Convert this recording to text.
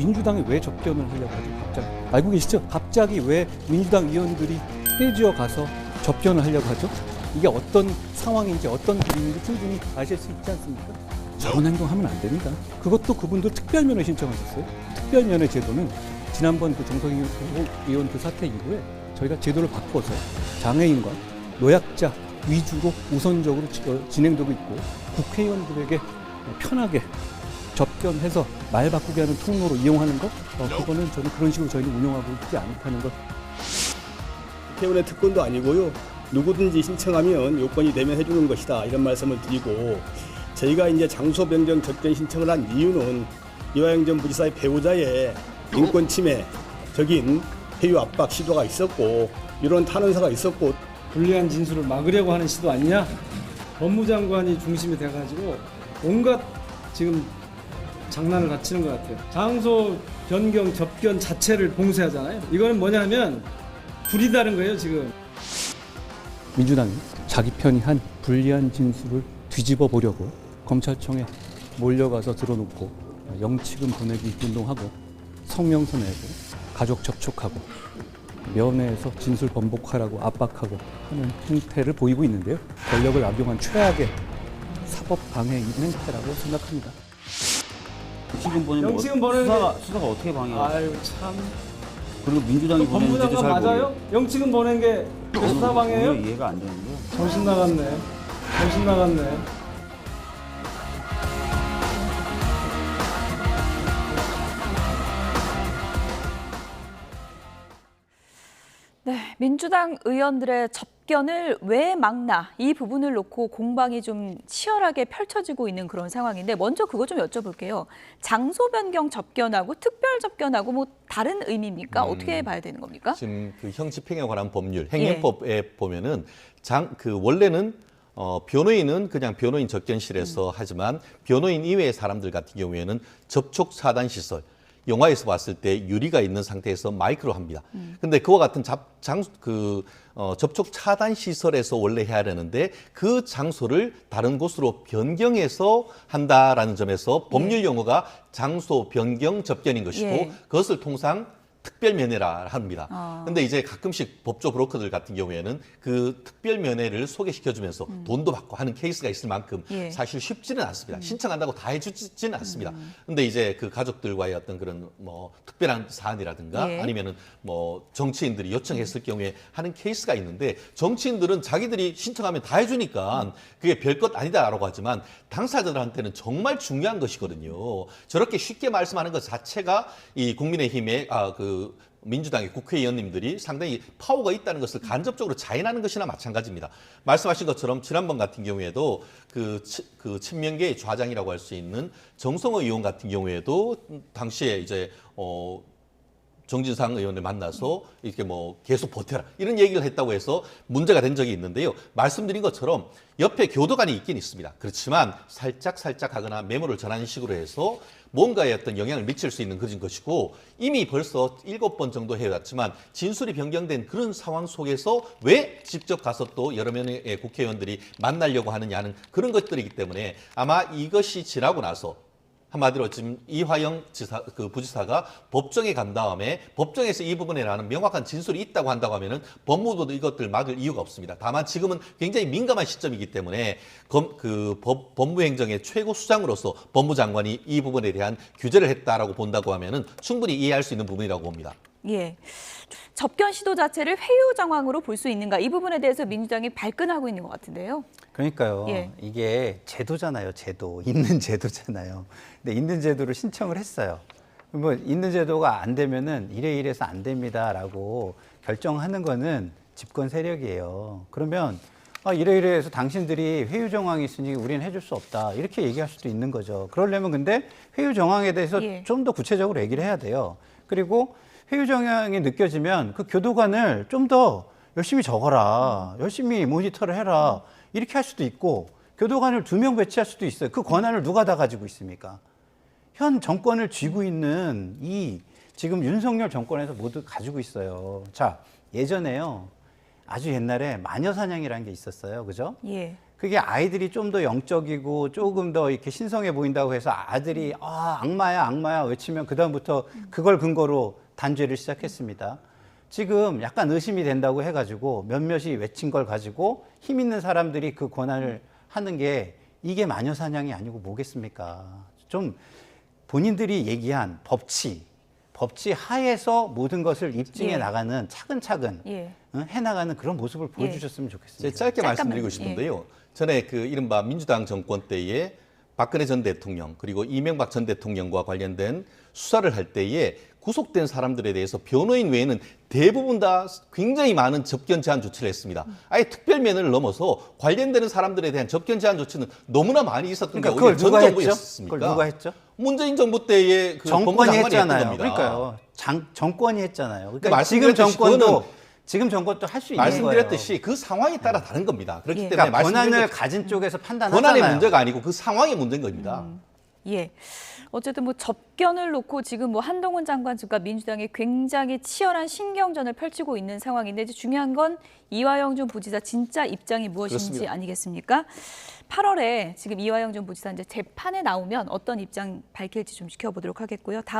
민주당이 왜 접견을 하려고 하죠? 갑자기 알고 계시죠? 갑자기 왜 민주당 의원들이 해지어 가서 접견을 하려고 하죠? 이게 어떤 상황인지 어떤 그림인지 충분히 아실 수 있지 않습니까? 저런 행동하면 안 됩니다. 그것도 그분도 특별면허 신청하셨어요. 특별면허 제도는 지난번 그 정성희 의원 그 사태 이후에 저희가 제도를 바꿔서 장애인과 노약자 위주로 우선적으로 진행되고 있고 국회의원들에게 편하게 접견해서 말 바꾸게 하는 통로로 이용하는 것, 그거는 저는 그런 식으로 저희는 운영하고 있지 않다는 것. 국회의원의 특권도 아니고요. 누구든지 신청하면 요건이 되면 해주는 것이다, 이런 말씀을 드리고, 저희가 이제 장소 변경 접견 신청을 한 이유는 이화영 전 부지사의 배우자의 인권 침해적인 회유 압박 시도가 있었고, 이런 탄원서가 있었고, 불리한 진술을 막으려고 하는 시도 아니냐? 법무장관이 중심이 돼가지고 온갖 지금 장난을 갖추는 것 같아요. 장소 변경 접견 자체를 봉쇄하잖아요. 이거는 뭐냐면 불이 다른 거예요 지금. 민주당이 자기 편이 한 불리한 진술을 뒤집어 보려고 검찰청에 몰려가서 들어놓고 영치금 보내기 운동하고 성명서 내고 가족 접촉하고 면회에서 진술 번복하라고 압박하고 하는 행태를 보이고 있는데요. 권력을 악용한 최악의 사법 방해인 행태라고 생각합니다. 지금 보내는 영치금 보내는 수사가 어떻게 방해가? 아유 참. 그리고 민주당이 보내는지도 법무장관 잘 맞아요? 영치금 보낸 게 수사 방해예요? 이해가 안 되는데. 정신 나갔네. 정신 나갔네. 네, 민주당 의원들의 접견을 왜 막나 이 부분을 놓고 공방이 좀 치열하게 펼쳐지고 있는 그런 상황인데 먼저 그거 좀 여쭤볼게요. 장소 변경 접견하고 특별 접견하고 뭐 다른 의미입니까? 어떻게 봐야 되는 겁니까? 지금 그 형 집행에 관한 법률 행정법에 보면은 원래는 변호인은 그냥 변호인 접견실에서 하지만 변호인 이외의 사람들 같은 경우에는 접촉 차단 시설, 영화에서 봤을 때 유리가 있는 상태에서 마이크로 합니다. 근데 그와 같은 접촉 차단 시설에서 원래 해야 되는데 그 장소를 다른 곳으로 변경해서 한다라는 점에서 법률 용어가 장소 변경 접견인 것이고 그것을 통상 특별 면회라 합니다. 근데 이제 가끔씩 법조 브로커들 같은 경우에는 그 특별 면회를 소개시켜주면서 돈도 받고 하는 케이스가 있을 만큼 사실 쉽지는 않습니다. 신청한다고 다 해주지는 않습니다. 근데 이제 그 가족들과의 어떤 그런 뭐 특별한 사안이라든가 아니면은 뭐 정치인들이 요청했을 경우에 하는 케이스가 있는데 정치인들은 자기들이 신청하면 다 해주니까 그게 별것 아니다라고 하지만 당사자들한테는 정말 중요한 것이거든요. 저렇게 쉽게 말씀하는 것 자체가 이 국민의힘의 민주당의 국회의원님들이 상당히 파워가 있다는 것을 간접적으로 자인하는 것이나 마찬가지입니다. 말씀하신 것처럼 지난번 같은 경우에도 그 친명계의 좌장이라고 할 수 있는 정성호 의원 같은 경우에도 당시에 이제 정진상 의원을 만나서 이렇게 뭐 계속 버텨라 이런 얘기를 했다고 해서 문제가 된 적이 있는데요. 말씀드린 것처럼 옆에 교도관이 있긴 있습니다. 그렇지만 살짝 하거나 메모를 전하는 식으로 해서 뭔가에 어떤 영향을 미칠 수 있는 그런 것이고 이미 벌써 7번 정도 해왔지만 진술이 변경된 그런 상황 속에서 왜 직접 가서 또 여러 명의 국회의원들이 만나려고 하느냐는 그런 것들이기 때문에 아마 이것이 지나고 나서 한마디로 지금 이화영 부지사가 법정에 간 다음에 법정에서 이 부분에 대한 명확한 진술이 있다고 한다고 하면은 법무부도 이것들 막을 이유가 없습니다. 다만 지금은 굉장히 민감한 시점이기 때문에 법무행정의 최고 수장으로서 법무장관이 이 부분에 대한 규제를 했다라고 본다고 하면은 충분히 이해할 수 있는 부분이라고 봅니다. 예. 접견 시도 자체를 회유 정황으로 볼 수 있는가 이 부분에 대해서 민주당이 발끈하고 있는 것 같은데요. 그러니까요. 이게 제도잖아요. 제도. 있는 제도잖아요. 근데 있는 제도를 신청을 했어요. 뭐 있는 제도가 안 되면은 이래서 안 됩니다라고 결정하는 거는 집권 세력이에요. 그러면 이래서 당신들이 회유 정황이 있으니 우리는 해줄 수 없다. 이렇게 얘기할 수도 있는 거죠. 그러려면 근데 회유 정황에 대해서 좀 더 구체적으로 얘기를 해야 돼요. 그리고 회유 정황이 느껴지면 그 교도관을 좀 더 열심히 적어라. 열심히 모니터를 해라. 이렇게 할 수도 있고 교도관을 2명 배치할 수도 있어요. 그 권한을 누가 다 가지고 있습니까? 현 정권을 쥐고 있는 지금 윤석열 정권에서 모두 가지고 있어요. 자, 예전에요. 아주 옛날에 마녀사냥이라는 게 있었어요. 그죠? 그게 아이들이 좀 더 영적이고 조금 더 이렇게 신성해 보인다고 해서 아들이 악마야 악마야 외치면 그다음부터 그걸 근거로 단죄를 시작했습니다. 지금 약간 의심이 된다고 해가지고 몇몇이 외친 걸 가지고 힘 있는 사람들이 그 권한을 하는 게 이게 마녀 사냥이 아니고 뭐겠습니까? 좀 본인들이 얘기한 법치 하에서 모든 것을 입증해 예. 나가는 차근차근 예. 해나가는 그런 모습을 보여주셨으면 좋겠습니다. 제가 짧게 잠깐만요. 말씀드리고 싶은데요. 전에 그 이른바 민주당 정권 때에 박근혜 전 대통령 그리고 이명박 전 대통령과 관련된 수사를 할 때에 구속된 사람들에 대해서 변호인 외에는 대부분 다 굉장히 많은 접견 제한 조치를 했습니다. 아예 특별면을 넘어서 관련되는 사람들에 대한 접견 제한 조치는 너무나 많이 있었던 게 그러니까 그걸 오히려 전 누가 했죠? 정부였습니까? 그걸 누가 했죠? 문재인 정부 때에 그 법무부 정권이 장관이 했던 했잖아요. 겁니다. 그러니까요. 정권이 했잖아요. 근데 그러니까 지금 말씀드렸듯이 정권도 할 수 있는 거예요. 말씀드렸듯이 그 상황에 따라 다른 겁니다. 그렇기 예. 때문에 그러니까 권한을 말씀드린 가진 쪽에서 판단하잖아요. 권한의 문제가 아니고 그 상황의 문제인 겁니다. 예. 어쨌든 뭐 접견을 놓고 지금 뭐 한동훈 장관 측과 민주당이 굉장히 치열한 신경전을 펼치고 있는 상황인데 이제 중요한 건 이화영 전 부지사 진짜 입장이 무엇인지 그렇습니다. 아니겠습니까? 8월에 지금 이화영 전 부지사 이제 재판에 나오면 어떤 입장 밝힐지 좀 지켜보도록 하겠고요. 다음